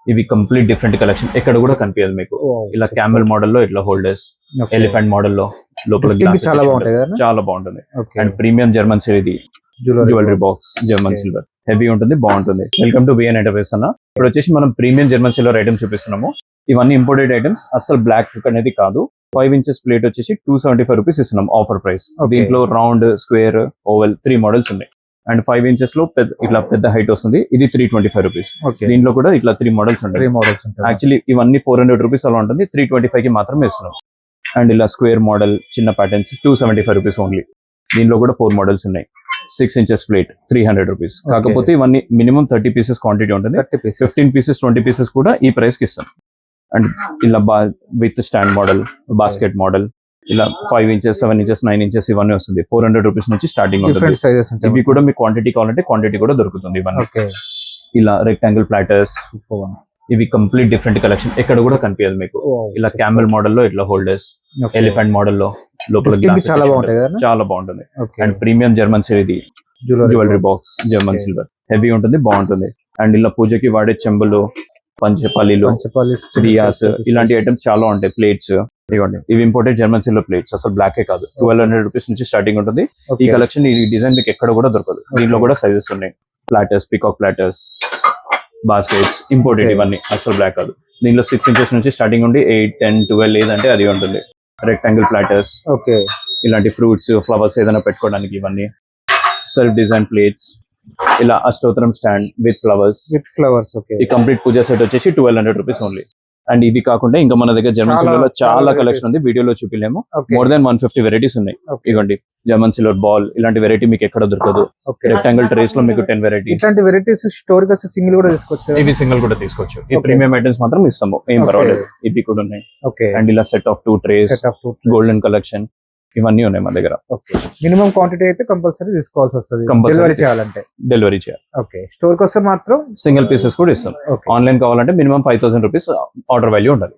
ఇవి complete different collection, ఎక్కడ కూడా కనిపించదు మీకు. ఇలా క్యామెల్ మోడల్ లో ఇట్లా హోల్డర్స్, ఎలిఫెంట్ మోడల్ లో లోపల చాలా బాగుంటాయి కదా, చాలా బాగుంటుంది. అండ్ ప్రీమియం జర్మన్ సిల్వర్, ఇది jewellery box German silver, heavy ఉంటుంది, బాగుంటుంది. వెల్కమ్ టు విఎన్ ఎంటర్ప్రైజెస్ అన్న. ఇప్పుడు వచ్చేసి మనం ప్రీమియం జర్మన్ సిల్వర్ ఐటమ్స్ చూపిస్తున్నాము. ఇవన్నీ ఇంపోర్టెడ్ ఐటమ్స్, అసలు బ్లాక్ అనేది కాదు. 5 inches ప్లేట్ వచ్చేసి 275 రూపీస్ ఇస్తున్నాం ఆఫర్ ప్రైస్. దీంట్లో రౌండ్, స్క్వేర్, ఓవెల్ 3 మోడల్స్ ఉన్నాయి. అండ్ 5 inches లో ఇట్లా పెద్ద హైట్ వస్తుంది, ఇది 325 రూపీస్. దీంట్లో కూడా ఇట్లా 3 మోడల్స్ ఉంటాయి. యాక్చువల్లీ ఇవన్నీ 400 రూపీస్ అలా ఉంటుంది, 325 కి మాత్రమే ఇస్తున్నాం. అండ్ ఇలా స్క్వేర్ మోడల్ చిన్న ప్యాటర్న్స్ 275 రూపీస్ ఓన్లీ. దీనిలో కూడా 4 మోడల్స్ ఉన్నాయి. 6 inches ప్లేట్ 300 రూపీస్. కాకపోతే ఇవన్నీ మినిమం 30 pieces క్వాంటిటీ ఉంటుంది. 15 pieces 20 pieces కూడా ఈ ప్రైస్ కి ఇస్తాం. అండ్ ఇలా with stand model, basket model, ఇలా 5 inches 7 inches 9 inches ఇవన్నీ వస్తుంది. 400 రూపీస్ నుంచి స్టార్టింగ్ ఉంటుంది. ఇవి కూడా మీకు క్వాంటిటీ కావాలంటే క్వాంటిటీ కూడా దొరుకుతుంది. ఇవన్నీ ఇలా రెక్టాంగిల్ ప్లాటర్స్, ఇవి కంప్లీట్ డిఫరెంట్ కలెక్షన్, ఎక్కడ కూడా కనిపించదు మీకు. ఇలా క్యామెల్ మోడల్ లో ఇట్లా హోల్డర్స్, ఎలిఫెంట్ మోడల్ లో లోపల చాలా బాగుంటాయి, చాలా బాగుంటుంది. అండ్ ప్రీమియం జర్మన్ సిల్వర్, ఇది jewellery box German silver, heavy ఉంటుంది, బాగుంటుంది. అండ్ ఇలా పూజకి వాడే చెంబులు, పంచపల్లిలు, రియాస్, ఇలాంటి ఐటమ్స్ చాలా ఉంటాయి. ప్లేట్స్ ఇవ్వండి, ఇవి ఇంపోర్టెడ్ జర్మన్ సిల్వర్ ప్లేట్స్, అసలు బ్లాకే కాదు. 1200 రూపీస్ నుంచి స్టార్టింగ్ ఉంటుంది. ఈ కలెక్షన్, ఈ డిజైన్ మీకు ఎక్కడ కూడా దొరకదు. దీంట్లో కూడా సైజెస్ ఉన్నాయి. Platters, peacock platters, baskets imported, ఇవన్నీ అసలు బ్లాక్ కాదు. దీనిలో 6 inches నుంచి స్టార్టింగ్ ఉండి 8, 10, 12 ఏదంటే అది ఉంటుంది. రెక్టాంగిల్ ప్లాటర్స్, ఇలాంటి ఫ్రూట్స్, ఫ్లవర్స్ ఏదైనా పెట్టుకోవడానికి, ఇవన్నీ సెల్ఫ్ డిజైన్ ప్లేట్స్, ఇలా అష్టోత్తరం స్టాండ్ విత్ ఫ్లవర్స్. ఈ కంప్లీట్ పూజా సెట్ వచ్చేసి 1200 రూపీస్ ఓన్లీ. అండ్ ఇవి కాకుండా ఇంకా మన దగ్గర జర్మన్ సిల్వర్ లో చాలా కలెక్షన్ ఉంది, వీడియోలో చూపిలేము. మోర్ దాన్ 150 వెరైటీస్ ఉన్నాయి. ఇవ్వండి జర్మన్ సిల్వర్ బాల్, ఇలాంటి వెరైటీ మీకు ఎక్కడ దొరకదు. రెక్టాంగిల్ ట్రేస్ లో మీకు 10 వెరైటీస్. ఇలాంటి వెరైటీస్ స్టోర్ కి సింగిల్ కూడా తీసుకోవచ్చు. ఇవి సింగిల్ కూడా తీసుకోవచ్చు. ఈ ప్రీమియం ఐటమ్స్ మాత్రం ఇస్తాము, ఏం పర్వాలేదు. ఇవి కూడా ఉన్నాయి. అండ్ ఇలా set of 2 trace, golden collection, ఇవన్నీ ఉన్నాయి మన దగ్గర. మినిమం క్వాంటిటీ అయితే కంపల్సరీ తీసుకోవాల్సి వస్తుంది, డెలివరీ చేయాలంటే. డెలివరీ చేయాలి. స్టోర్ కి వస్తే మాత్రం సింగిల్ పీసెస్ కూడా ఇస్తాం. ఆన్లైన్ కావాలంటే మినిమం 5000 రూపీస్ ఆర్డర్ వాల్యూ ఉండాలి.